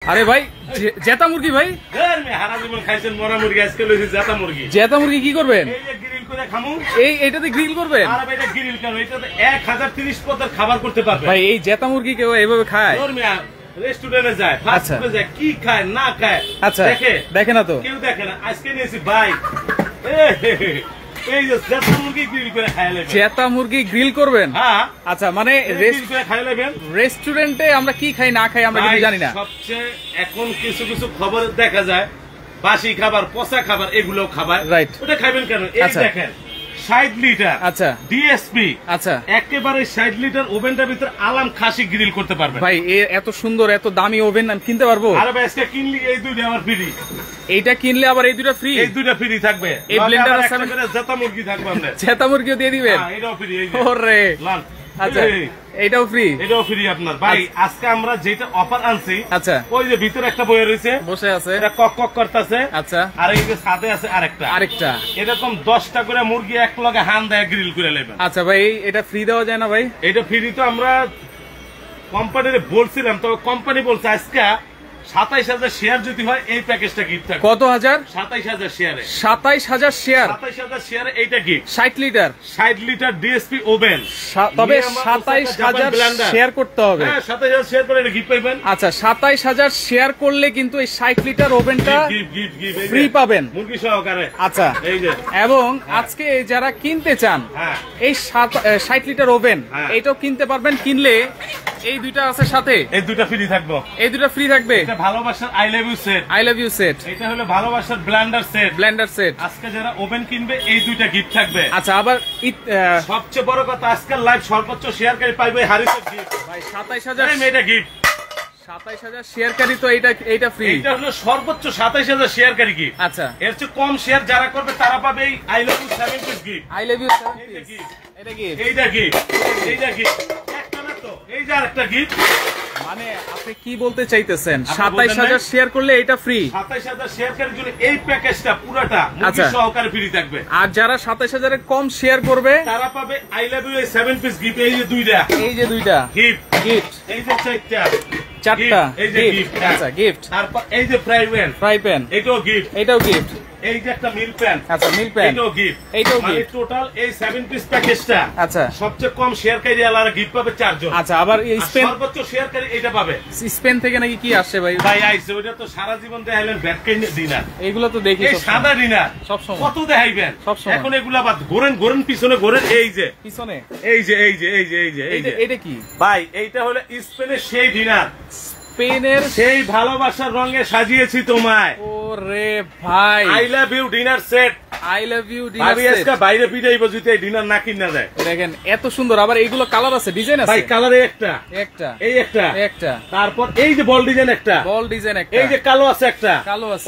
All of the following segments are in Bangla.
আরে ভাই জেতা মুরগি ভাই হারা জীবন খাইছেন মরা মুরগি, আজকে লইছি জেতা মুরগি। জেতা মুরগি কি করবেন? এই যে গ্রিল করে খামু। এইটাতে গ্রিল করবেন? আর এটা গ্রিল কেন, এটাতে 1030 পদের খাবার করতে পারবে ভাই। এই জেতা মুরগি কেউ এইভাবে খায়? রেস্টুরেন্টে যায়, ফাস্ট ফুডে যায়, কি খায় না খায় আচ্ছা দেখে না তো কেউ, দেখে না। আজকে নিয়েছি ভাই এই যে জেতা মুরগি গ্রিল করে খাই নেবেন। জেতা মুরগি গ্রিল করবেন? হ্যাঁ। আচ্ছা মানে রেস্টুরেন্টে আমরা কি খাই না খাই আমরা কিন্তু জানি না। সবচেয়ে এখন কিছু কিছু খবর দেখা যায় বাসি খাবার, পচা খাবার, এগুলো খাবার। রাইট। ওটা খাবেন কেন? এই দেখেন 60 লিটার আচ্ছা ডিএসপি, আচ্ছা একেবারে 60 লিটার ওভেনটার ভিতরে আলাম খাসি গ্রিল করতে পারবেন ভাই। এত সুন্দর এত দামি ওভেন আমি কিনতে পারবো? আরে ভাই আজকে কিনলি এই দুইটা আমার ফ্রি। এইটা কিনলে আবার এই দুটো ফ্রি? এই দুইটা ফ্রি থাকবে। এই ব্লেন্ডার আছে করে জেতা মুরগি থাকবে আপনাদের। জেতা মুরগিও দিয়ে দিবেন? হ্যাঁ এটাও ফ্রি। এই যে ওরে লাল। আচ্ছা এইটাও ফ্রি? এটাও ফ্রি আপনার ভাই। আজকে আমরা যেটা অফার আনছি, আচ্ছা ওই যে ভিতরে একটা বই রয়েছে বসে আছে, এটা কক কক করতেছে। আচ্ছা আর এই যে সাথে আছে আরেকটা এরকম 10টা করে মুরগি এক লগে হান দেয় গ্রিল করে নেবেন। আচ্ছা ভাই এটা ফ্রি দেওয়া যায় না ভাই? এটা ফ্রি তো আমরা কোম্পানির বলছিলাম, তবে কোম্পানি বলছে আজকে 27000 শেয়ার যদি হয় এই প্যাকেজটা গিফট থাকবে। কত হাজার? 27000 শেয়ারে। 27000 শেয়ার? 27000 শেয়ারে এইটা gift. 60 litre 60 litre DSP oven. তবে 27000 শেয়ার করতে হবে। হ্যাঁ 27000 শেয়ার করে এটা গিফট পাবেন। আচ্ছা 27000 শেয়ার করলে কিন্তু এই 60 লিটার ওভেনটা ফ্রি পাবেন মুরগি সহকারে। আচ্ছা এই যে এবং আজকে যারা কিনতে চান এই 60 লিটার ওভেন এটাও কিনতে পারবেন। কিনলে এই দুইটা আছে সাথে, এই দুইটা ফ্রি থাকবে। এই দুটো ফ্রি থাকবে। এটা ভালোবাসার I love you set. I love you set. এটা হলো ভালোবাসার ব্লেন্ডার সেট। Blender set. আজকে যারা ওভেন কিনবে এই দুইটা গিফট থাকবে। আচ্ছা আবার সবচেয়ে বড় কথা আজকাল লাইভ সর্বোচ্চ শেয়ারকারী পাইবে হারিসের গিফট ভাই। 27000 এটা গিফট। 27000 শেয়ারকারী তো এইটা ফ্রি। এটা হলো সর্বোচ্চ 27000 শেয়ারকারী গিফট। আচ্ছা এর চেয়ে কম শেয়ার যারা করবে তারা পাবে এই I love you 7 piece gift. I love you 7 piece এটা গিফট। এইটা গিফট। এইটা গিফট একটা না তো, এই যে আরেকটা গিফট। মানে আপনি কি বলতে চাইতেছেন 27000 শেয়ার করলে এটা ফ্রি? 27000 শেয়ারকারীর জন্য এই প্যাকেজটা পুরোটা মুরগি সহকারে ফ্রি থাকবে। আর যারা 27000 এর কম শেয়ার করবে তারা পাবে I love you 7 piece gift. এই যে দুইটা, এই যে দুইটা গিফট। এই যে চারটা এই যে গিফট। আচ্ছা গিফট। তারপর এই যে ফ্রাই প্যান এটাও গিফট। এটাও গিফট। এই যে একটা মিল প্যান। আচ্ছা মিল প্যান এটাও গিফট। এটাও মানে গিফট। টোটাল এই 7 পিস প্যাকেজটা আচ্ছা সবচেয়ে কম শেয়ারকারী আলাদা গিফট পাবে 4 জন। আচ্ছা আবার স্পেন সর্বোচ্চ শেয়ারকারী এটা পাবে। স্পেন থেকে নাকি কি আসছে ভাই? ভাই আইছে ওটা তো সারা জীবন দেখাইলেন ব্যাটকেন ডিনার। এগুলো তো দেখি এই সাদা ডিনার সব সময় কত দেখাইবেন সব সময়। এখন এগুলা বাদ ঘোরেন পিছনে ঘোরেন। এই যে পিছনে এই যে এটা কি ভাই? এইটা হলো স্পেনের সেই ডিনার, স্পেনের সেই ভালোবাসার রঙে সাজিয়েছি তোমায়। ওরে ভাই I love you dinner set. I love you dinner set. আজকে বাইরে পিটাইবো যদি এই ডিনার না কিনা যায়। দেখেন এত সুন্দর। আবার এইগুলো কালার আছে, ডিজাইন আছে ভাই। কালারে একটা এই একটা তারপর এই যে বল ডিজাইন একটা, এই যে কালো আছে একটা,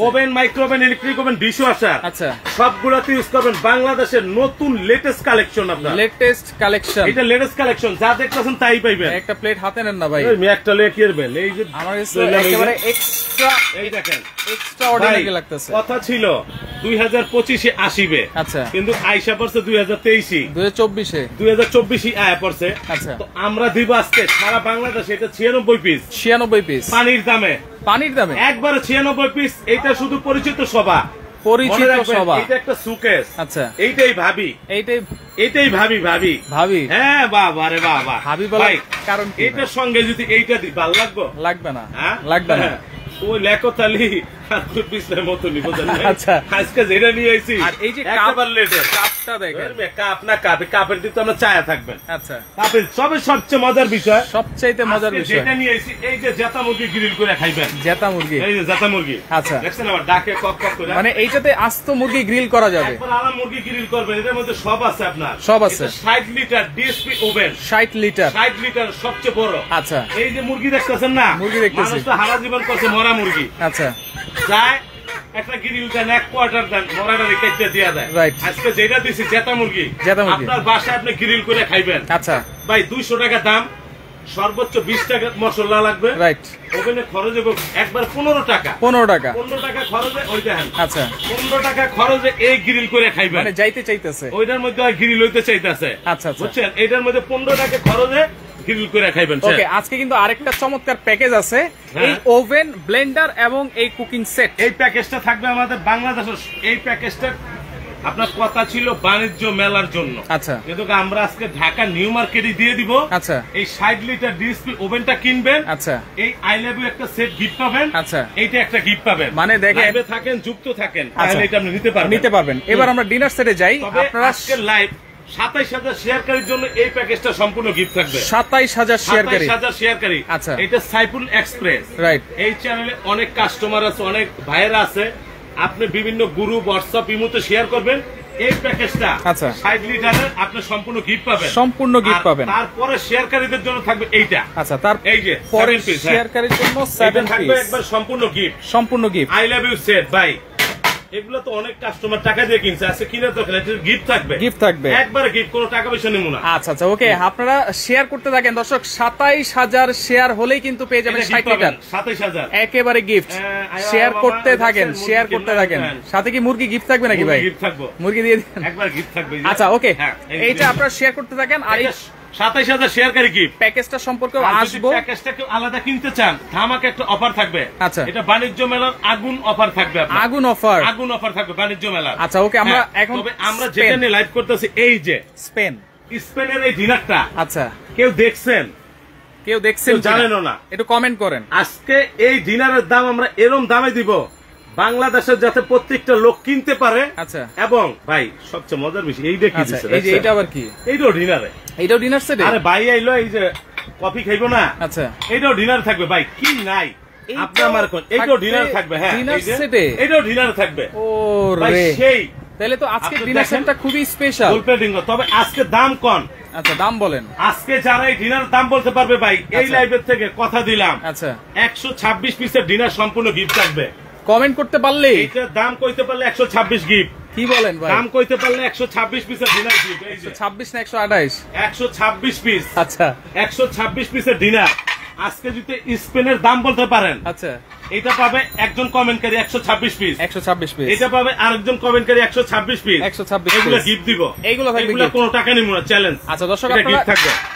ওভেন মাইক্রোওভেন ইলেকট্রিক ওভেন ডিশও আছে। আচ্ছা সবগুলোতে ইউজ করবেন বাংলাদেশের নতুন লেটেস্ট কালেকশন। আপনার লেটেস্ট কালেকশন, এটা লেটেস্ট কালেকশন যা দেখতেছেন তাই পাইবেন। একটা প্লেট হাতে নেন না ভাই। আমি একটা লে কি করবেন? এই যে আমার কাছে একেবারে এক্সট্রা, এই দেখেন এক্সট্রা অর্ডিনারি লাগতেছে। কথা ছিল 2025 এ আসিবে, আচ্ছা কিন্তু আইসা পড়ছে 2023 2024 আয়া পড়ছে। আচ্ছা তো আমরা দিব আজকে সারা বাংলাদেশে এটা 96 পিস পানির দামে একবারে 96 পিস। এটা শুধু পরিচিত সভা, এটা একটা সুকেস। আচ্ছা এইটাই ভাবি, এইটাই ভাবি হ্যাঁ বাবা রে বাবা ভাবি বলাই। কারণ এটার সঙ্গে যদি এইটা দি ভালো লাগবে না লাগবে না ওই লেকতালি পিছনের মতো নিবোঝেন। আচ্ছা আজকে যেটা নিয়ে আইছি আর এই যে কাপটা দেখেন, কাপ না কাপের দিকে আমরা চায়া থাকবেন। আচ্ছা কাপের সবচেয়ে মজার বিষয়, সবচাইতে মজার বিষয় যেটা নিয়ে আইছি এই যে জেতা মুরগি গ্রিল করে খাইবেন। জেতা মুরগি, এই যে জেতা মুরগি। আচ্ছা দেখছেন আবার ডাকে কক কক করে, মানে এইটাতে আস্ত মুরগি গ্রিল করা যাবে। একবার আলাদা মুরগি গ্রিল করবেন, এর মধ্যে সব আছে আপনার, সব আছে। 60 লিটার ডিএসপি ওভেন, 60 লিটার সবচেয়ে বড়। আচ্ছা এই যে মুরগি দেখতেছেন না, মুরগি দেখতেছি, মানুষ তো হারা জীবন করছে মরা মুরগি। আচ্ছা যায় একটা গ্রিল দেন, এক কোয়ার্টার দেন, মরাটা রেখে দিয়ে দেয়। আজকে যেটা দিছি জেতা মুরগি, আপনার বাসায় আপনি গ্রিল করে খাইবেন। আচ্ছা ভাই 200 টাকা দাম, সর্বোচ্চ 20 টাকা মশলা লাগবে। রাইট। ওখানে খরচ হবে একবার 15 টাকা খরচে। ওই দেখেন, আচ্ছা 15 টাকা খরচে এই গ্রিল করে খাইবেন। মানে যাইতে চাইতেছে, ওইটার মধ্যে গ্রিল হইতে চাইতেছে। আচ্ছা বুঝছেন, এটার মধ্যে 15 টাকা খরচে গ্রিল করে খাইবেন। ওকে, আজকে কিন্তু আরেকটা চমৎকার প্যাকেজ আছে, এই ওভেন, ব্লেন্ডার এবং এই কুকিং সেট। এই প্যাকেজটা থাকবে আমাদের বাংলাদেশের। এই প্যাকেজটা আপনার কথা ছিল বাণিজ্য মেলার জন্য, আচ্ছা, কিন্তু আমরা আজকে ঢাকা নিউ মার্কেটে দিয়ে দিব। আচ্ছা, এই 60 লিটার ডিএসপি ওভেনটা কিনবেন, আচ্ছা, এই আই লাভ ইউ একটা সেট গিফট পাবেন, আচ্ছা, এইটা একটা গিফট পাবেন। মানে দেখেন লাইভে থাকেন, যুক্ত থাকেন, তাহলে এটা আপনি নিতে পারবেন। এবার আমরা ডিনার সেটে যাই। আপনারা আজকে লাইভ 27,000 শেয়ারকারীর জন্য এই প্যাকেজটা সম্পূর্ণ গিফট থাকবে। 27,000 শেয়ারকারী, 27,000 শেয়ারকারী। আচ্ছা, এটা সাইফুল এক্সপ্রেস, রাইট। এই চ্যানেলে অনেক কাস্টমার আছে, অনেক ভাইয়েরা আছে, আপনি বিভিন্ন গ্রুপ, হোয়াটসঅ্যাপ, ইমোতে শেয়ার করবেন। এই প্যাকেজটা 60 লিটারের আপনি সম্পূর্ণ গিফট পাবেন, সম্পূর্ণ গিফট পাবেন। তারপরে শেয়ারকারীদের জন্য থাকবে এইটা, আচ্ছা, তার এই যে পরে শেয়ারকারীর জন্য 7 থাকবে একবার সম্পূর্ণ গিফট, সম্পূর্ণ gift. I love you set ভাই, এগুলো তো অনেক কাস্টমার টাকা দিয়ে কিনছে, আজকে কিনে তো গিফট থাকবে, গিফট থাকবে, একবারে গিফট, কোনো টাকা পয়সা নিব না। আচ্ছা, আচ্ছা, ওকে, আপনারা শেয়ার করতে থাকেন দর্শক। 27,000 শেয়ার হলেই কিন্তু পেয়ে যাবেন 60 লিটার, 27,000 একেবারে গিফট। শেয়ার করতে থাকেন, শেয়ার করতে থাকেন। সাথে কি মুরগি গিফট থাকবে নাকি ভাই? গিফট থাকবে, মুরগি দিয়ে দিন, একবার গিফট থাকবে। আচ্ছা, ওকে, এইটা আপনারা শেয়ার করতে থাকেন। আর 27,000 শেয়ারকারী গিফট প্যাকেজটা সম্পর্কে আসবো। প্যাকেজটা কেউ আলাদা কিনতে চান, ধামাকা একটা অফার থাকবে। আচ্ছা, এটা বাণিজ্য মেলার আগুন অফার থাকবে, আগুন অফার, আগুন অফার থাকবে বাণিজ্য মেলার। আচ্ছা, ওকে, আমরা এখন আমরা যেটা নিয়ে লাইভ করতেছি, এই যে স্পেনের এই ডিনারটা, আচ্ছা, কেউ দেখছেন, কেউ দেখছেন, জানেনও না, একটু কমেন্ট করেন। আজকে এই ডিনারের দাম আমরা এরকম দামে দিব বাংলাদেশের, যাতে প্রত্যেকটা লোক কিনতে পারে। আচ্ছা, এবং ভাই সবচেয়ে মজার বিষয় এই দেখি, এই যে এটা আবার কি? এইটাও ডিনারে, এইটাও ডিনার সেটে। আরে ভাই আইলো, এই যে কফি খাইবো না, আচ্ছা, এইটাও ডিনার থাকবে ভাই, কি নাই আপনার আমার কোন, এইটাও ডিনার থাকবে। হ্যাঁ, ডিনার সেটে এইটাও ডিনার থাকবে। ও রে, সেই তাহলে তো আজকে ডিনার সেটটা খুবই স্পেশাল। তবে আজকে দাম কম। আচ্ছা, দাম বলেন। আজকে যারা এই ডিনার দাম বলতে পারবে ভাই, এই লাইভের থেকে কথা দিলাম, আচ্ছা, 126 পিসের ডিনার সম্পূর্ণ গিফট থাকবে। কমেন্ট করতে পারলে, এইটার দাম কইতে পারলে 126 গিফট। কি বলেন ভাই? দাম কইতে পারলে 126 পিসের ডিনার গিফট। 126 না 128? 126 পিস। আচ্ছা, 126 পিসের ডিনার। আজকে যদি স্পেনের দাম বলতে পারেন, আচ্ছা, এটা পাবে একজন কমেন্টকারী 126 পিস, 126 পিস। এটা পাবে আরেকজন কমেন্টকারী 126 পিস, 126 এগুলো গিফট দিব, এগুলো থাকবে, এগুলো কোনো টাকা নিব না, চ্যালেঞ্জ। আচ্ছা দর্শক, আপনারা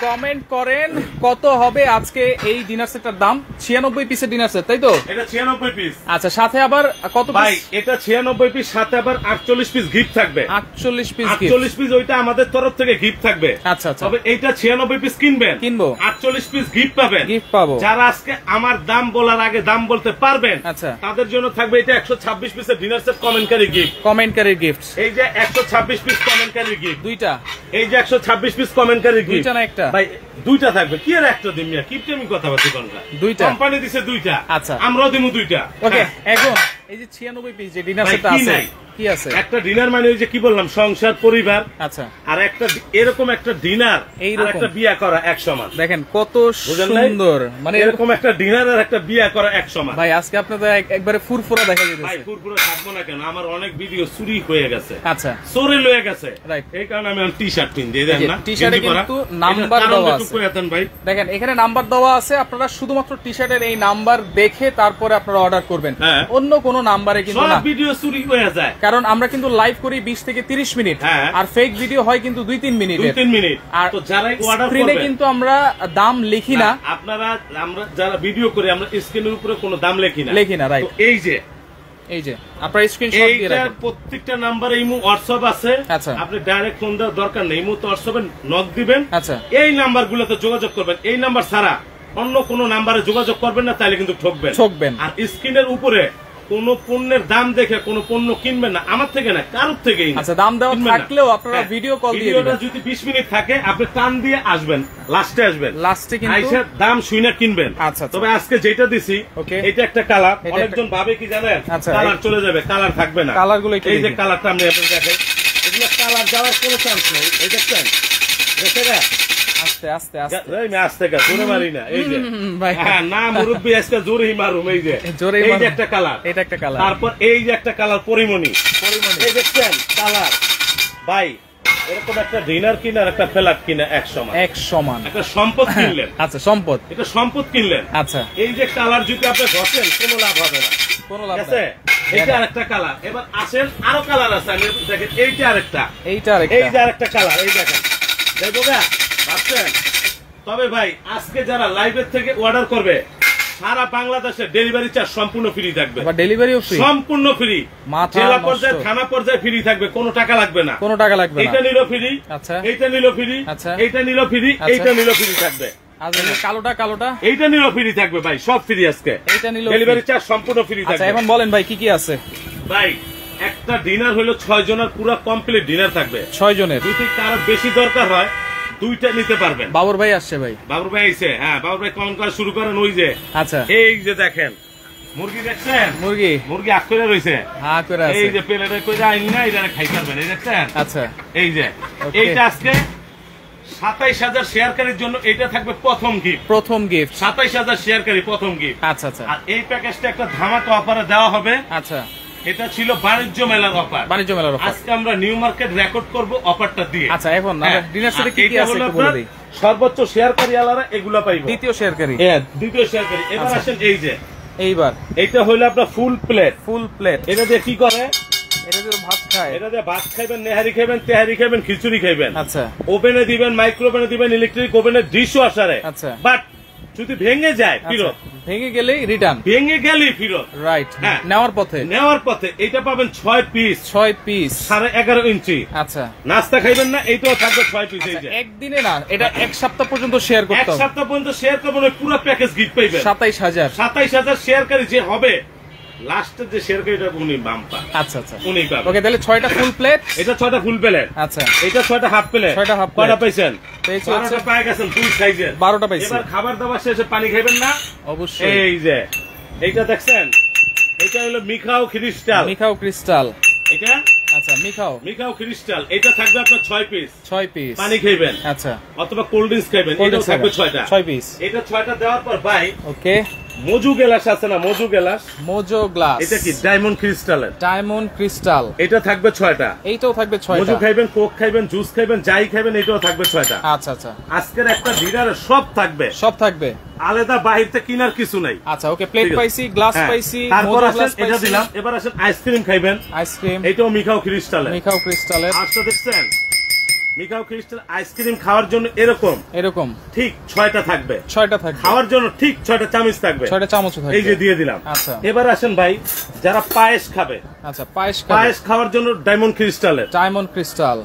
কমেন্ট করেন কত হবে আজকে এই ডিনার সেটটার দাম। 96 পিসের ডিনার সেট, তাই তো? এটা 96 পিস। আচ্ছা, সাথে আবার কত পিস? ভাই এটা 96 পিস, সাথে আবার 48 পিস গিফট থাকবে। 48 পিস, 48 পিস ওইটা আমাদের তরফ থেকে গিফট থাকবে। আচ্ছা, আচ্ছা, তবে এইটা 96 পিস কিনবো, 48 পিস গিফট পাবেন, গিফট পাবো। যারা আজকে আমার দাম বলার আগে দাম বলতে পারবেন, আচ্ছা, তাদের জন্য থাকবে এটা 126 পিসের ডিনার সেট কমেন্টকারী গিফট। কমেন্টকারী গিফট, এই যে 126 পিস কমেন্টকারী গিফট, দুইটা। এই যে 126 পিস কমেন্টকারী গিফট, দুইটা না একটা? ভাই দুইটা থাকবে, কি আর একটা দিমিয়া, কিপটে আমি কথা বলছি, কোনটা? দুইটা, কোম্পানি দিছে দুইটা। আচ্ছা, আমরাও দিমু দুইটা। ওকে, এখন এই যে 96 পিস যে ডিনার সেটটা আছে, কি আছে? একটা ডিনার মানে ওই যে কি বললাম, সংসার, পরিবার। আচ্ছা, আর একটা এরকম একটা ডিনার, আর একটা বিয়া করা এক সমান। দেখেন কত সুন্দর, মানে এরকম একটা ডিনার আর একটা বিয়া করা এক সমান। ভাই আজকে আপনাদের একবারে ফুরফুরা দেখা যাচ্ছে। ভাই ফুরফুরা থাকবো না কেন, আমার অনেক ভিডিও চুরি হয়ে গেছে, আচ্ছা, চোরে লয়ে গেছে, রাইট, এই কারণে আমি টি-শার্ট কিনছি। দেখেন না, টি-শার্টে কিন্তু নাম্বার দেওয়া আছে, ভাই দেখেন এখানে নাম্বার দেওয়া আছে। আপনারা শুধুমাত্র টি-শার্টের এই নাম্বার দেখে তারপরে আপনারা অর্ডার করবেন, অন্য কোনো নাম্বারে কিন্তু না, ভিডিও চুরি হয়ে যায়। কারণ আমরা কিন্তু লাইভ করি 20 থেকে 30 মিনিট, আর ফেক ভিডিও হয় কিন্তু 2-3 মিনিট। আর তো যারা অর্ডার স্ক্রিনে কিন্তু আমরা দাম লিখি না, আপনারা আমরা যারা ভিডিও করি আমরা স্ক্রিনের উপরে কোনো দাম লিখি না, রাইট। এই যে আপনারা স্ক্রিনশট দিয়ে রাখুন, প্রত্যেকটা নম্বরে ইমো হোয়াটসঅ্যাপ আছে। আচ্ছা, আপনি ডাইরেক্ট ফোন দেওয়ার দরকার নেই, ইমো তো হোয়াটসঅ্যাপে নক দিবেন। আচ্ছা, এই নাম্বারগুলোতে যোগাযোগ করবেন, এই নাম্বার ছাড়া অন্য কোনো নাম্বারে যোগাযোগ করবেন না, তাহলে কিন্তু ঠকবেন। আর স্ক্রিনের উপরে কোন পণ্যের দাম দেখে কোন পণ্য কিনবেন না, আমার থেকে না, কারোর থেকেই। আচ্ছা, দাম দেওয়া থাকলেও আপনারা ভিডিও কল দিয়ে দিবেন। ভিডিওটা যদি 20 মিনিট থাকে, আপনি টান দিয়ে আসবেন, লাস্টে আসবেন, লাস্টে কিন্তু আইসা দাম শুনে কিনবেন। আচ্ছা, তবে আজকে যেটা দিছি, এটা একটা কালার, অনেকজন ভাবে কি জানেন, কালার চলে যাবে, কালার থাকবে না। কালারগুলো এই যে কালারটা আমি আপনাদের দেখাই, এগুলো কালার যাওয়ার কোনো চান্স নেই। এই দেখছেন, দেখে না, আস্তে আস্তে আস্তে, আমি আস্তে কা জোরে মারি না। এই যে হ্যাঁ, না মুরব্বি আজকে জোরেই মারুম। এই যে এই যে একটা কালার, এটা একটা কালার, তারপর এই যে একটা কালার পরিমণি, এই দেখছেন কালার। ভাই এরকম একটা ডিনার কিনা আর একটা ফ্ল্যাট কিনা এক সমান, একটা সম্পদ কিনলেন। আচ্ছা, সম্পদ, এটা সম্পদ কিনলেন। আচ্ছা, এই যে কালার যদি আপনি ঘষেন, কোনো লাভ হবে না, কোনো লাভ আছে। এইটা আরেকটা কালার। এবার আসেন, আরো কালার আছে, আমি দেখেন এইটা আরেকটা, এই যে আরেকটা কালার, এই দেখেন, দেখো গা ভাবছেন তবে ভাই আজকে যারা লাইভের থেকে অর্ডার করবে সারা বাংলাদেশে ডেলিভারি চার্জ সম্পূর্ণ ফ্রি থাকবে। আবার ডেলিভারিও ফ্রি, সম্পূর্ণ ফ্রি, জেলা পর্যায়ে থানা পর্যায়ে ফ্রি থাকবে, কোনো টাকা লাগবে না, কোনো টাকা লাগবে না। এটা নিলো ফ্রি, আচ্ছা এইটা নিলো ফ্রি, আচ্ছা এইটা নিলো ফ্রি, এইটা নিলো ফ্রি থাকবে। কালোটা এইটা নিলো ফ্রি থাকবে ভাই, সব ফ্রি আজকে। এইটা নিলো ডেলিভারি চার্জ সম্পূর্ণ ফ্রি থাকবে। আচ্ছা এখন বলেন ভাই কি কি আছে? ভাই একটা ডিনার হলো 6 জনের পুরো কমপ্লিট ডিনার থাকবে, 6 জনের। যদি কারো বেশি দরকার হয় দুইটা নিতে পারবেন। বাবুর ভাই আসছে ভাই, বাবুর ভাই আইছে। হ্যাঁ বাবুর ভাই কমেন্ট করা শুরু করেন। ওই যে আচ্ছা এই যে দেখেন মুরগি দেখছেন, মুরগি আগ করে রয়েছে, এই যে প্লেটে কই যায় না, এটা খাই পারবেন। এই দেখছেন, আচ্ছা এই যে এইটা আজকে 27,000 শেয়ারকারীর জন্য এটা থাকবে প্রথম গিফট। 27,000 শেয়ারকারী প্রথম গিফট। আচ্ছা আচ্ছা। আর এই প্যাকেজটা একটা ধামাকা অফারে দেওয়া হবে। আচ্ছা এটা ছিল বাণিজ্য মেলার অফার, আজকে আমরা নিউ মার্কেট রেকর্ড করব অফারটা দিয়ে। আচ্ছা এখন আমরা ডিনার সেটে কি কি আছে একটু বলে দেই। সর্বোচ্চ শেয়ারকারী আলারা এগুলা পাইবো, দ্বিতীয় শেয়ারকারী। হ্যাঁ দ্বিতীয় শেয়ারকারী। এবার আসেন এই যে এইবার এইটা হইলো আপনার ফুল প্লেট। এটা দিয়ে কি করে? এটা দিয়ে ভাত খায়, এটা দিয়ে ভাত খাইবেন, নেহারি খাইবেন, তেহারি খাইবেন, খিচুড়ি খাইবেন। আচ্ছা ওভেনে দিবেন, মাইক্রো ওভেনে দিবেন, ইলেকট্রিক ওভেনে, ডিশ ওয়াশারে। আচ্ছা বাট যদি ভেঙে যায় ফিরত, ভেঙে গেলেই রিটার্ন, ভেঙে গেলেই ফিরত। রাইট, নেওয়ার পথে এটা পাবেন 6 পিস 11.5 ইঞ্চি। আচ্ছা নাস্তা খাইবেন না, এইটাও থাকবে 6 পিস। এই যে একদিনে না, এটা এক সপ্তাহ পর্যন্ত শেয়ার করতে হবে, এক সপ্তাহ পর্যন্ত শেয়ার করবেন, পুরো প্যাকেজ গিফট পাইবেন। 27,000 শেয়ারকারী যে হবে, লাস্টের যে শেয়ারকারীটা উনি বাম্পা। আচ্ছা আচ্ছা উনি পাবেন। ওকে তাহলে 6টা ফুল প্লেট, এটা 6টা ফুল প্লেট। আচ্ছা এটা 6টা হাফ প্লেট। কয়টা পাইছেন? 12টা পাই গেছেন, দুই সাইজের 12টা পাইছেন। এবার খাবার দাবার শেষে পানি খাইবেন না? অবশ্যই। এই যে এইটা দেখছেন, এটা হলো মিখাও ক্রিস্টাল। এটা আচ্ছা মিখাও ক্রিস্টাল, এটা থাকবে আপনার 6 পিস পানি খাইবেন। আচ্ছা অথবা কোল্ড ড্রিঙ্কস খাইবেন, এটা থাকবে 6 পিস। এটা 6টা দেওয়ার পর ভাই ওকে মজু গ্লাস আছে না, মজু গ্লাস, এটা কি ডায়মন্ড ক্রিস্টাল, এটা থাকবে 6টা। এইটাও থাকবে 6টা। মজু খাইবেন, কোক খাইবেন, জুস খাইবেন, যাই খাইবেন, এটাও থাকবে 6টা। আচ্ছা আচ্ছা আজকের একটা ডিনারে সব থাকবে আলাদা, বাহিরতে কিনার কিছু নাই। আচ্ছা ওকে প্লেট পাইছি, গ্লাস পাইছি, তারপর আসেন এটা দিলাম। এবার আসেন আইসক্রিম খাইবেন, এটাও মিখাও ক্রিস্টালের। আচ্ছা দেখছেন মিখাও ক্রিস্টাল আইসক্রিম খাওয়ার জন্য এরকম ঠিক 6টা থাকবে, খাওয়ার জন্য ঠিক 6টা চামচ থাকবে, 6টা চামচ থাকবে। এই যে দিয়ে দিলাম। আচ্ছা এবার আসেন ভাই যারা পায়েস খাবে, আচ্ছা পায়েস খাওয়ার জন্য ডায়মন্ড ক্রিস্টাল,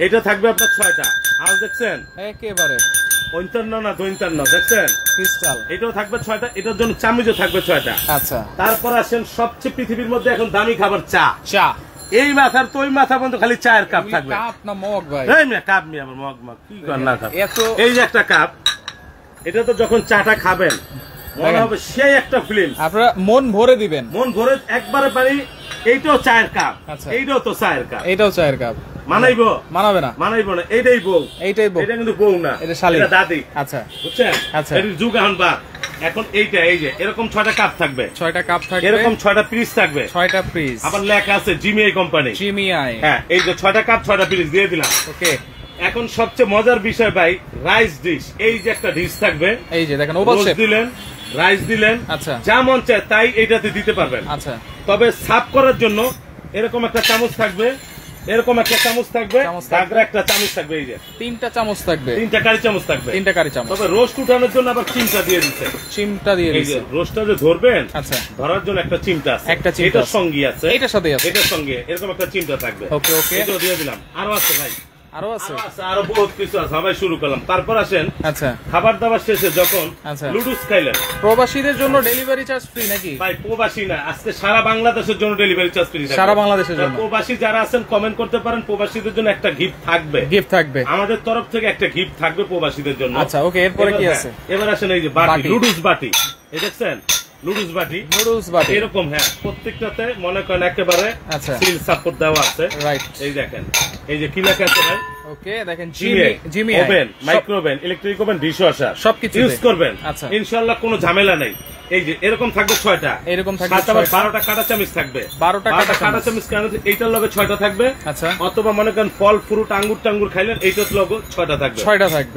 এটা থাকবে আপনার 6টা। আর দেখছেন একেবারে 55 দেখছেন ক্রিস্টাল, এটাও থাকবে 6টা। এটার জন্য চামচও থাকবে 6টা। আচ্ছা তারপর আসেন সবচেয়ে পৃথিবীর মধ্যে এখন দামি খাবার চা। এই মাথার তো ওই মাথা বন্ধ খালি চায়ের কাপ থাকবে, কাপ না মগ ভাই। এই মিয়া কাপ মি আমার মগ কি কর না কাপ। এই যে একটা কাপ, এটা তো যখন চাটা খাবেন মনে হবে সেই একটা ফিলিং, আপনারা মন ভরে দিবেন, মন ভরে একবারে পানি। এইটাও চায়ের কাপ, এইটাও তো চায়ের কাপ, এটাও চায়ের কাপ। মানাইবো? মানাবে না, মানাইবো না। এইটাই বউ, এটা কিন্তু বউ না, এটা শালি, এটা দাদি। আচ্ছা বুঝছেন? আচ্ছা এর যুগ এখন বাদ। এখন এইটা এই যে এরকম 6টা কাপ থাকবে, এরকম 6টা পিস থাকবে, 6টা পিস। আবার লেখা আছে জিমিআই কোম্পানি, হ্যাঁ এই যে 6টা কাপ 6টা পিস দিয়ে দিলাম। ওকে এখন সবচেয়ে মজার বিষয় ভাই, রাইস ডিশ। এই যে একটা ডিশ থাকবে, এই যে দেখেন ওভাল শেপ দিলেন, রাইস দিলেন, আচ্ছা যা মন চায় তাই এইটাতে দিতে পারবেন। আচ্ছা তবে সার্ভ করার জন্য এরকম একটা চামচ থাকবে, এরকম একটা চামচ থাকবে, দাগরা একটা চামচ থাকবে, এই যে 3টা চামচ থাকবে, 3টা কারি চামচ থাকবে, 3টা কারি চামচ। তবে রোস্ট উঠানোর জন্য আবার চিমটা দিয়ে দিচ্ছে, এই যে রোস্টটা যে ধরবেন, আচ্ছা ধরার জন্য একটা চিমটা আছে, একটা চিমটা এটার সঙ্গে আছে, এটার সাথে আছে, এটার সঙ্গে এরকম একটা চিমটা থাকবে। ওকে ওকে এটা দিয়ে দিলাম। আরো আছে ভাই, আরো বহুত কিছু আছে, সবাই শুরু করলাম। তারপর আসেন আচ্ছা খাবার দাবার শেষে যখন লুডুস খাইলেন, প্রবাসীদের জন্য ডেলিভারি চার্জ ফ্রি নাকি ভাই? প্রবাসী না, আজকে সারা বাংলাদেশের জন্য ডেলিভারি চার্জ ফ্রি, সারা বাংলাদেশের জন্য। প্রবাসী যারা আছেন কমেন্ট করতে পারেন, প্রবাসীদের জন্য একটা গিফট থাকবে, আমাদের তরফ থেকে একটা গিফট থাকবে প্রবাসীদের জন্য। আচ্ছা ওকে এরপরে কি আছে? এবার আসেন এই যে বাটি, লুডুস বাটি, এই দেখছেন নুডলস বাটি এরকম। হ্যাঁ প্রত্যেকটাতে মনে করেন একেবারে সিল সাপোর্ট দেওয়া আছে। রাইট এই দেখেন, এই যে কি লেখা আছে ভাই? ওকে দেখেন Jimmy oven, micro oven, electric oven, dish washer সবকিছু ইউজ করবেন। আচ্ছা ইনশাআল্লাহ কোনো ঝামেলা নাই। এই যে এরকম থাকবে 6টা, এরকম থাকবে 12টা কাটা চামচ থাকবে, 12টা কাটা চামচ। এইটার লগে 6টা থাকবে। আচ্ছা অথবা মনে করেন ফল ফ্রুট আঙ্গুর খাইলেন, এইটার লগে 6টা থাকবে,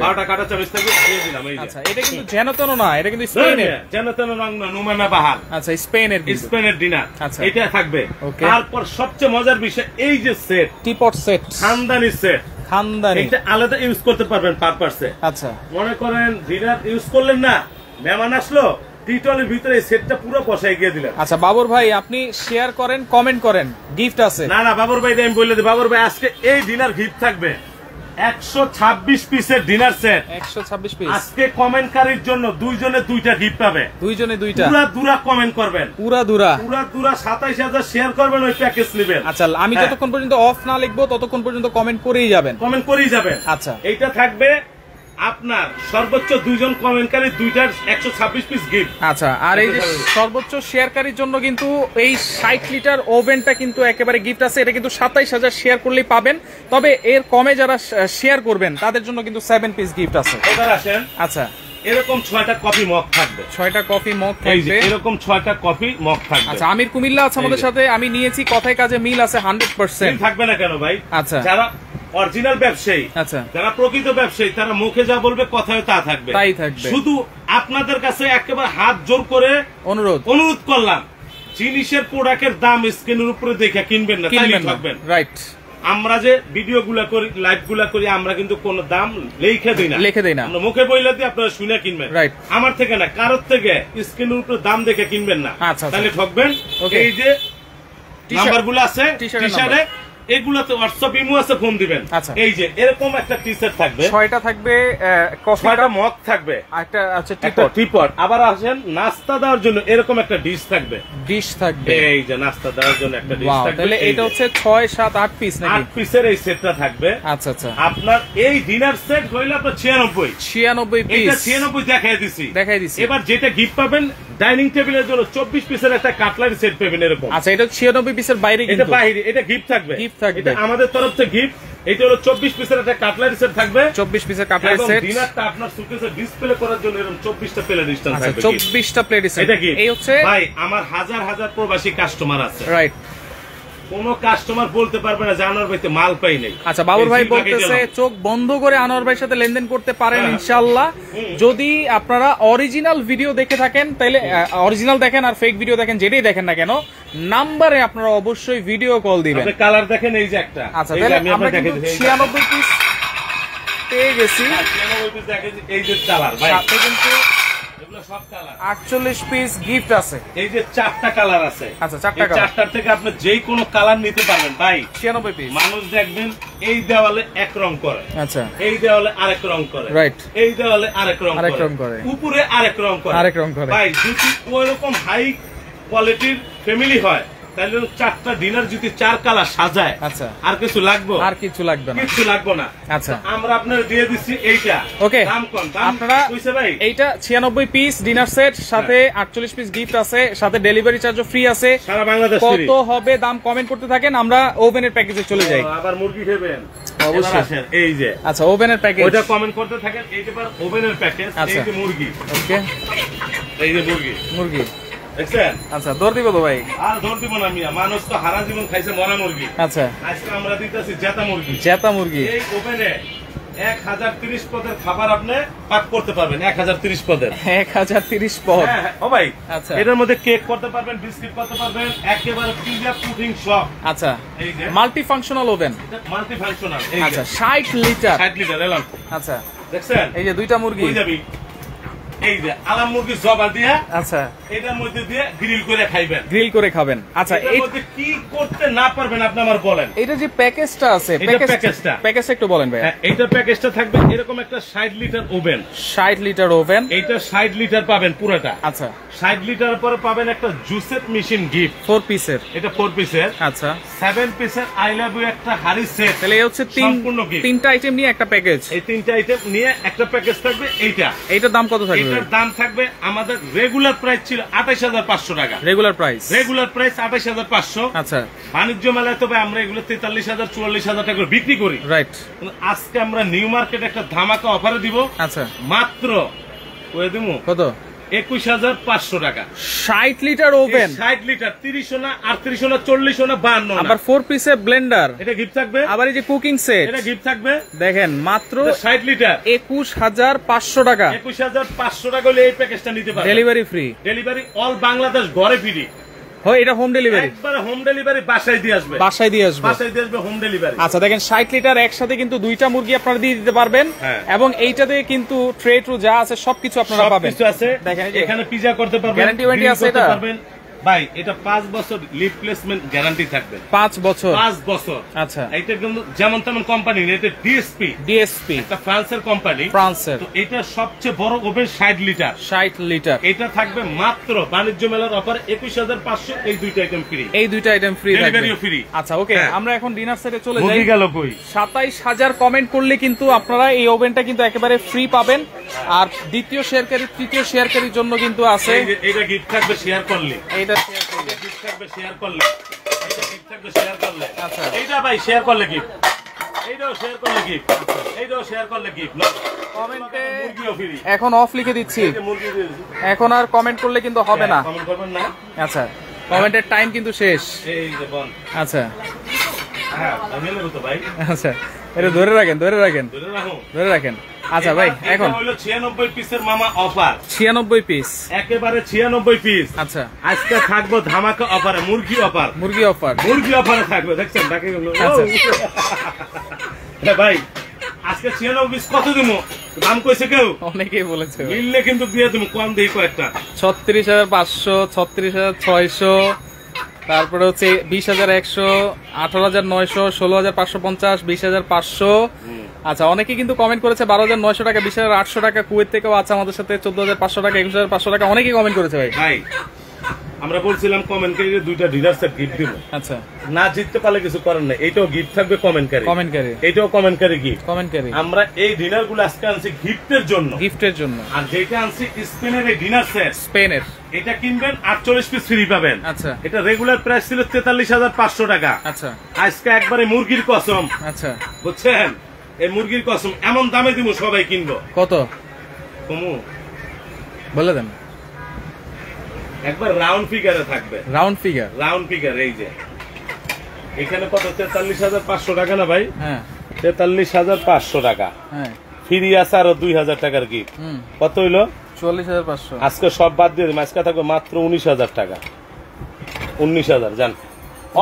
12টা কাটা চামচ থাকবে, দিয়ে দিলাম। এই যে আচ্ছা এটা কিন্তু যেনতেন না, এটা কিন্তু স্পেনের, যেনতেন রং না, নুমানা বাহার। আচ্ছা স্পেনের ডিনার, আচ্ছা এটা থাকবে। তারপর সবচেয়ে মজার বিষয় এই যে সেট, টিপট সেট, খানদানি সেট, খানদানি, এটা আলাদা ইউজ করতে পারবেন পারপাসে। আচ্ছা, মনে করেন ডিনার ইউজ করলেন না, মেহমান আসলো, টি-টলের ভিতরে সেটটা পুরো বসাই গিয়ে দিলেন। আচ্ছা বাবর ভাই, আপনি শেয়ার করেন, কমেন্ট করেন, গিফট আছে। না বাবর ভাই আমি বলে দিই, বাবর ভাই আজকে এই ডিনার গিফট থাকবে 126 পিসের ডিনার সেট। 126 পিস আজকে কমেন্টকারীর জন্য দুইজনে দুইটা গিফট পাবে। দুইজনে দুইটা, পুরা দুরা কমেন্ট করবেন, পুরা দুরা 27000 শেয়ার করবেন, ওই প্যাকেজ নেবেন। আচ্ছা, আমি যতক্ষণ পর্যন্ত অফ না লিখবো ততক্ষণ পর্যন্ত কমেন্ট করেই যাবেন। আচ্ছা, এইটা থাকবে আপনার সর্বোচ্চ দুইজন কমেন্টকারী দুইটার 126 পিস গিফট। আচ্ছা, আর এই যে সর্বোচ্চ শেয়ারকারীর জন্য কিন্তু এই 60 লিটার ওভেনটা কিন্তু একেবারে গিফট আছে। এটা কিন্তু 27000 শেয়ার করলেই পাবেন, তবে এর কমে যারা শেয়ার করবেন তাদের জন্য কিন্তু 7 পিস গিফট আছে। এবার আসেন, আচ্ছা, এরকম 6টা কফি মগ থাকবে, 6টা কফি মগ থাকবে, এরকম 6টা কফি মগ থাকবে। আচ্ছা, আমির কুমিল্লা আছে আমাদের সাথে, আমি নিয়েছি, কথায় কাজে মিল আছে 100%। থাকবে না কেন ভাই? আচ্ছা, যারা অরিজিনাল ব্যবসায়ী, আচ্ছা, যারা প্রকৃত ব্যবসায়ী, তারা মুখে যা বলবে কথায় তা থাকবে, তাই থাকবে। শুধু আপনাদের কাছে একেবারে হাত জোর করে অনুরোধ করলাম, জিনিসের প্রোডাক্টের দাম স্ক্রিনের উপরে দেখে কিনবেন না, তাইলে থাকবেন। রাইট, আমরা যে ভিডিও গুলা করি, লাইভ গুলা করি, আমরা কিন্তু কোন দাম লিখে দিই না, মুখে বইলা দিয়ে আপনারা শুনে কিনবেন। রাইট, আমার থেকে না, কারোর থেকে স্ক্রিনের উপরে দাম দেখে কিনবেন না, তাহলে ঠকবেন। এই যে নাম্বার গুলো আছে টি-শার্টে, এগুলাতে হোয়াটসঅ্যাপ ইমো আছে, ফোন দিবেন। এই যে এরকম একটা টি-শার্ট থাকবে, 6টা থাকবে, কফিটা মগ থাকবে, একটা আছে টিপট। আবার আসেন নাস্তা দেওয়ার জন্য এরকম একটা ডিশ থাকবে, এই যে নাস্তা দেওয়ার জন্য একটা ডিশ থাকবে। তাহলে এটা হচ্ছে 6 7 8 পিস নাকি? 8 পিসের এই সেটটা থাকবে। আচ্ছা আচ্ছা, আপনার এই ডিনার সেট হইলো আপনার 96 পিস। এটা 96 দেখাই দিছি। এবার যেটা গিফট পাবেন, ডাইনিং টেবিলের জন্য 24 পিসের একটা কাটলারি সেট পাবেন এরকম। আচ্ছা, এটা 96 পিসের বাইরে, কিন্তু এটা বাইরে, এটা গিফট থাকবে। এটা আমাদের তরফ থেকে গিফট। এটা হলো 24 পিসের একটা কাটলারি সেট থাকবে, 24 পিসের কাটলারি সেট। ডিনারটা আপনার সুকেসে ডিসপ্লে করার জন্য এরকম 24টা প্লেট ডিসটেন্স থাকবে। 24টা প্লেট ডিসটেন্স, এটা কি এই হচ্ছে ভাই, আমার হাজার হাজার প্রবাসী কাস্টমার আছে। রাইট, কোন কাস্টমার বলতে পারবে না যে আনোয়ার ভাইতে মাল পাই নাই। আচ্ছা, বাবুর ভাই বলতেছে চোখ বন্ধ করে আনোয়ার ভাইয়ের সাথে লেনদেন করতে পারেন ইনশাআল্লাহ। যদি আপনারা অরিজিনাল ভিডিও দেখে থাকেন, তাহলে অরিজিনাল দেখেন আর ফেক ভিডিও দেখেন, যেটাই দেখেন না কেন, নাম্বারে আপনারা অবশ্যই ভিডিও কল দিবেন। আপনি কালার দেখেন, এই যে একটা। আচ্ছা, তাহলে আমরা 96 পিস পেয়ে গেছি। 96 পিস দেখেন, এই যে কালার ভাই, সাথে কিন্তু 48 পিস গিফট আছে। এই যে 4টা কালার আছে। আচ্ছা, 4টা কালার, 4টার থেকে আপনি যেই কোনো কালার নিতে পারবেন ভাই। 96 পিস। মানুষ দেখবেন এই দেওয়ালে এক রং করে, আচ্ছা, এই দেওয়ালে আরেক রং করে, রাইট, এই দেওয়ালে আরেক রং করে, উপরে আরেক রং করে ভাই। যদি ওইরকম হাই কোয়ালিটির ফ্যামিলি হয়, তাহলে 4টা ডিনার যদি 4 কালার সাজায়, আচ্ছা, আর কিছু লাগবে? আর কিছু লাগবে না, কিছু লাগবে না। আচ্ছা, আমরা আপনাদের দিয়ে দিচ্ছি এইটা। ওকে, দাম কোন? আপনারা কইছে ভাই, এইটা 96 পিস ডিনার সেট, সাথে 48 পিস গিফট আছে, সাথে ডেলিভারি চার্জও ফ্রি আছে সারা বাংলাদেশ। কত হবে দাম কমেন্ট করতে থাকেন, আমরা ওভেনের প্যাকেজে চলে যাই। আবার মুরগি খাবেন অবশ্যই, এই যে আচ্ছা ওভেনের প্যাকেজ, ওটা কমেন্ট করতে থাকেন। এই যে ওভেনের প্যাকেজ, এই যে মুরগি, ওকে, এই যে মুরগি দেখছেন? আচ্ছা, দৌড় দিব তো ভাই? আর দৌড় দিব না মিয়া, মানুষ তো হারা জীবন খাইছে মরা মুরগি। আচ্ছা, আজকে আমরা দিতেছি জেতা মুরগি। এই ওভেনে 1030 পদের খাবার আপনি পাক করতে পারবেন। 1030 পদের, 1030 পদ। ও ভাই, আচ্ছা, এটার মধ্যে কেক করতে পারবেন, বিস্কিট করতে পারবেন, একেবারে পিজা পুডিং সব। আচ্ছা, এই যে multi functional oven, multi functional. আচ্ছা, 60 লিটার এলাম। আচ্ছা, দেখছেন? এই যে 2টা মুরগি, কই যাবি? এই যে আলাম মুরগি জবা দিয়া, আচ্ছা, এটার মধ্যে দিয়ে গ্রিল করে খাবেন। আচ্ছা, এর মধ্যে কি করতে না পারবেন আপনি আমার বলেন। এটা যে প্যাকেজটা আছে, প্যাকেজটা একটু বলেন ভাই। এইটা প্যাকেজটা থাকবে এরকম একটা 60 লিটার ওভেন, 60 লিটার ওভেন। এইটা 60 লিটার পাবেন পুরোটা। আচ্ছা, 60 লিটার পরে পাবেন একটা জুসের মেশিন গিফট, 4 পিসের। এটা 4 পিসের। আচ্ছা, 7 পিসের আই লাভ ইউ একটা হাড়ি সেট। তাহলে এই হচ্ছে 3টা আইটেম নিয়ে একটা প্যাকেজ। এই 3টা আইটেম নিয়ে একটা প্যাকেজ থাকবে। এইটার দাম কত থাকবে? এটার দাম থাকবে, আমাদের রেগুলার প্রাইস ছিল 28500 টাকা। Regular price 28500। আচ্ছা, বাণিজ্য মেলায় তবে আমরা এগুলো 43000 44000 টাকা বিক্রি করি। রাইট, আজকে আমরা নিউ মার্কেটে একটা ধামাকা অফারে দিব। আচ্ছা, মাত্র কই দিব? কত? 21500 টাকা। 60 লিটার ওভেন, 60 লিটার, 30 না 38 না 40 না 52 না। আবার 4 পিসের ব্লেন্ডার, এটা গিফট থাকবে। আবার এই যে কুকিং সেট, এটা গিফট থাকবে। দেখেন, মাত্র 60 লিটার 21500 টাকা। 21500 টাকা হলে এই প্যাকেজটা নিতে পারবেন। Delivery free, delivery all Bangladesh ঘরে ফ্রি। হয় এটা হোম ডেলিভারি, একবারে হোম ডেলিভারি, বাসায় দিয়ে আসবে, বাসায় দিয়ে আসবে, বাসায় দিয়ে আসবে হোম ডেলিভারি। আচ্ছা দেখেন 60 লিটার একসাথে কিন্তু দুইটা মুরগি আপনারা দিয়ে দিতে পারবেন, এবং এইটাতে কিন্তু ট্রে ট্রু যা আছে সবকিছু আপনারা পাবেন। সবকিছু আছে, দেখেন এখানে পিজা করতে পারবেন, গ্যারান্টি ওয়ারেন্টি আছে এটা ভাই। এটা 5 বছর রিপ্লেসমেন্ট গ্যারান্টি থাকবে, 5 বছর, 5 বছর। আচ্ছা এটা কিন্তু যেমন তেমন কোম্পানি না, এটা ডিএসপি, একটা ফ্রান্সের কোম্পানি, ফ্রান্সের। তো এটা সবচেয়ে বড় ওভেন 60 লিটার, 60 লিটার। এটা থাকবে মাত্র বাণিজ্য মেলার অফার 21500, এই দুইটা আইটেম ফ্রি, এই দুইটা আইটেম ফ্রি, ডেলিভারিও ফ্রি। আচ্ছা ওকে, আমরা এখন ডিনার সেটে চলে যাই। মুরগি গেল কই? 27000 কমেন্ট করলে কিন্তু আপনারা এই ওভেনটা কিন্তু একেবারে ফ্রি পাবেন, আর দ্বিতীয় শেয়ারকারী তৃতীয় শেয়ারকারীর জন্য কিন্তু আছে, এটা গিফট থাকবে শেয়ার করলে, এইটা শেয়ার করলে গিফট থাকবে, শেয়ার করলে এটা গিফট থাকবে, শেয়ার করলে। আচ্ছা এইটা ভাই শেয়ার করলে গিফট, এইটাও শেয়ার করলে গিফট, এইটাও শেয়ার করলে গিফট। কমেন্টে মুরগিও ফ্রি, এখন অফ লিখে দিচ্ছি, মুরগি এখন আর কমেন্ট করলে কিন্তু হবে না, কমেন্ট করবেন না। আচ্ছা কমেন্টের টাইম কিন্তু শেষ, এই যে বল। আচ্ছা হ্যাঁ আমি নেব তো ভাই, আচ্ছা এটা ধরে রাখেন, ধরে রাখেন, ধরে রাখো, ধরে রাখেন। আচ্ছা ভাই এখন হলো 96 পিসের মামা অফার, 96 পিস, একেবারে 96 পিস। আচ্ছা আজকে থাকবো ধামাকা অফারে, মুরগি অফার, মুরগি অফার, মুরগি অফারে থাকবে, দেখছেন ডাকে গেল। ভাই আজকে 96 পিস কত দিমু? দাম কইছে কেউ? অনেকেই বলেছে, মিললে কিন্তু দিয়ে দিমু, কম দেই কয়েকটা। 36500, 36600, তারপরে হচ্ছে 20100, 18900, 16550, 20500। আচ্ছা অনেকে কিন্তু কমেন্ট করেছে 12900 টাকা, 20800 টাকা, কুয়েত থেকেও আছে আমাদের সাথে 14500 টাকা, 21500 টাকা, অনেকেই কমেন্ট করেছে ভাই। ভাই আমরা বলছিলাম কমেন্টকারী দুইটা ডিনার সেট গিফট দিব, আচ্ছা না জিততে পারলে কিছু করার নাই, এইটাও গিফট থাকবে কমেন্টকারী, কমেন্টকারী, এইটাও কমেন্টকারী গিফট, কমেন্টকারী। আমরা এই ডিনার গুলো আজকে আনছি গিফটের জন্য, গিফটের জন্য। আর যেটা আনছি স্পেনের এই ডিনার সেট, স্পেনের, এটা কিনবেন 48 পিস ফ্রি পাবেন। আচ্ছা এটা রেগুলার প্রাইস ছিল 43500 টাকা, আচ্ছা আজকে একবারে মুরগির কসম, আচ্ছা বুঝছেন, এই মুরগির কসম এমন দামে দিব সবাই কিনবো। কত কমু বলে দেন, একবার রাউন্ড ফিগারে থাকবে, রাউন্ড ফিগার, রাউন্ড ফিগার। এই যে এখানে কত 43500 টাকা না ভাই? হ্যাঁ 43500 টাকা, হ্যাঁ ফ্রি আছে আরো 2000 টাকার গিফট, কত হইলো? 44500। আজকে সব বাদ দিয়ে দিই, আজকে থাকবে মাত্র 19000 টাকা, 19000 জান,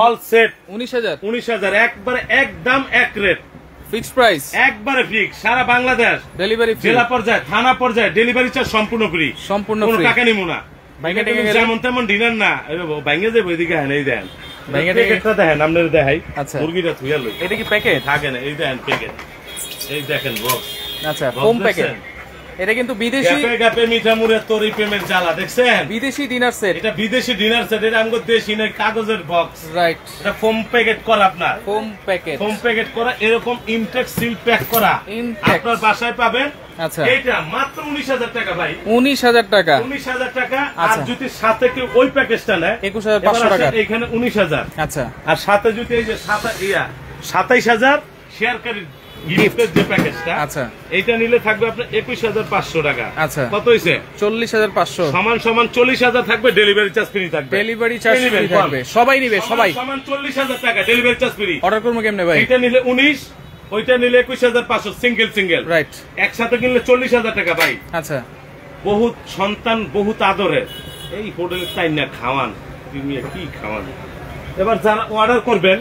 অল সেট 19000, একবারে একদম এক রেট, ফিক্সড প্রাইস, একবারে ফিক্স, সারা বাংলাদেশ ডেলিভারি ফ্রি, জেলা পর্যায়ে থানা পর্যায়ে ডেলিভারি চার্জ সম্পূর্ণ ফ্রি, সম্পূর্ণ কোনো ফ্রি, টাকা নিমু না। যেমন তেমন ডিনার না, ভাঙে যাবো, এদিকে হ্যাঁ এই দেন, প্যাকেটটা দেখেন, আপনার দেখাই, মুরগিটা থুইয়া লই, এটা কি প্যাকেট? থাকে না, এই দেখেন প্যাকেট, এই দেখেন বক্স, আচ্ছা হোম প্যাকেট। এটা কিন্তু বিদেশি, গাপে মিঠা মুড়ে তরি পেমেন্ট জ্বালা, দেখছেন বিদেশি ডিনার সেট, এটা বিদেশি ডিনার সেট, এটা আমগো দেশি না, কাগজের বক্স, রাইট, এটা ফোম প্যাকেট করা, আপনার হোম প্যাকেট, ফোম প্যাকেট করা, এরকম ইনটেক সিল প্যাক করা আপনার বাসায় পাবেন। আচ্ছা এটা মাত্র 19000 টাকা ভাই, 19000 টাকা, 19000 টাকা। আর যদি সাথে কেউ ওই প্যাকেজটা নেয় 21500 টাকা, এখানে 19000। আচ্ছা আর সাথে যদি এই যে 27000 শেয়ারকারী গিফটের যে প্যাকেজটা, আচ্ছা এইটা নিলে থাকবে আপনার 21500 টাকা। আচ্ছা কত হইছে? 40500, সমান সমান 40000 থাকবে, ডেলিভারি চার্জ ফ্রি থাকবে, ডেলিভারি চার্জ ফ্রি থাকবে, সবাই নিবে, সবাই সমান 40000 টাকা, ডেলিভারি চার্জ ফ্রি। অর্ডার করব কেমনে ভাই? এটা নিলে 19, ওইটা নিলে 21500, সিঙ্গেল সিঙ্গেল, রাইট, একসাথে কিনলে 40000 টাকা ভাই। আচ্ছা বহুত সন্তান বহুত আদরের, এই হোটেলে তাই না খাওয়ান, তুমি কি খাওয়ান। এবার যারা অর্ডার করবেন,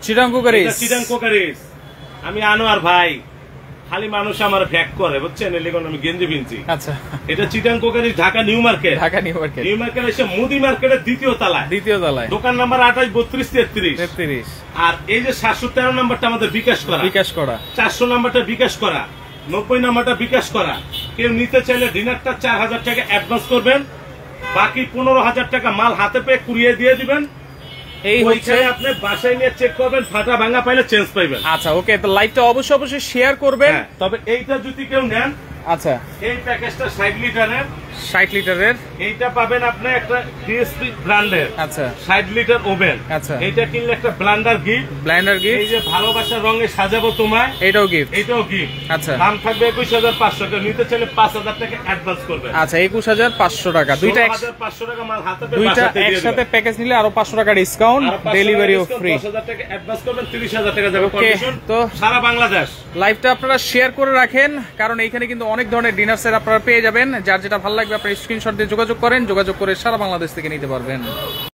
চিটাং কুকারিস, চিটাং কুকারিস, আমি আনোয়ার ভাই, খালি মানুষ আমার ভ্যাক করে, বুঝছেন, এলিগন আমি গেঞ্জি পিনছি। আচ্ছা এটা Chittagong cookeries, Dhaka new market, Dhaka new market, new market এসে মুদি মার্কেটের দ্বিতীয় তলায়, দোকান নাম্বার 28 32 33। আর এই যে 713 নাম্বারটা আমাদের বিকাশ করা, 400 নাম্বারটা বিকাশ করা, 90 নাম্বারটা বিকাশ করা। কেউ নিতে চাইলে ডিনারটা 4000 টাকা অ্যাডভান্স করবেন, বাকি 15000 টাকা মাল হাতে পেয়ে কুরিয়ে দিয়ে দিবেন। এই হচ্ছে, আপনি বাসায় নিয়ে চেক করবেন, ফাটা ভাঙা পাইলে চেঞ্জ পাইবেন। আচ্ছা ওকে, তো লাইভটা অবশ্যই শেয়ার করবেন। তবে এইটা যদি কেউ নেন, আচ্ছা এই প্যাকেজটা 60 লিটারের, 60 লিটারের, এইটা পাবেন আপনি একটা ডিএসপি ব্র্যান্ডের, আচ্ছা 60 লিটার ওভেন। আচ্ছা এইটা কিনলে একটা ব্লেন্ডার গিফট, এই যে ভালোবাসার রঙে সাজাবো তোমায়, এটাও গিফট, আচ্ছা দাম থাকবে 21500 টাকা, নিতে চাইলে 5000 টাকা অ্যাডভান্স করবেন। আচ্ছা 21500 টাকা, দুইটা 16500 টাকা মাল হাতে পেয়ে দুইটা একসাথে প্যাকেজ নিলে আরো 500 টাকা ডিসকাউন্ট, ডেলিভারিও ফ্রি। 10000 টাকা অ্যাডভান্স করবেন, 30000 টাকা যাবে কন্ডিশন, তো সারা বাংলাদেশ। লাইভটা আপনারা শেয়ার করে রাখেন, কারণ এইখানে কিন্তু অনেক ধরনের ডিনার সেট আপনারা পেয়ে যাবেন। যার যেটা ভালো লাগবে আপনারা স্ক্রিনশট দিয়ে যোগাযোগ করেন, যোগাযোগ করে সারা বাংলাদেশ থেকে নিতে পারবেন।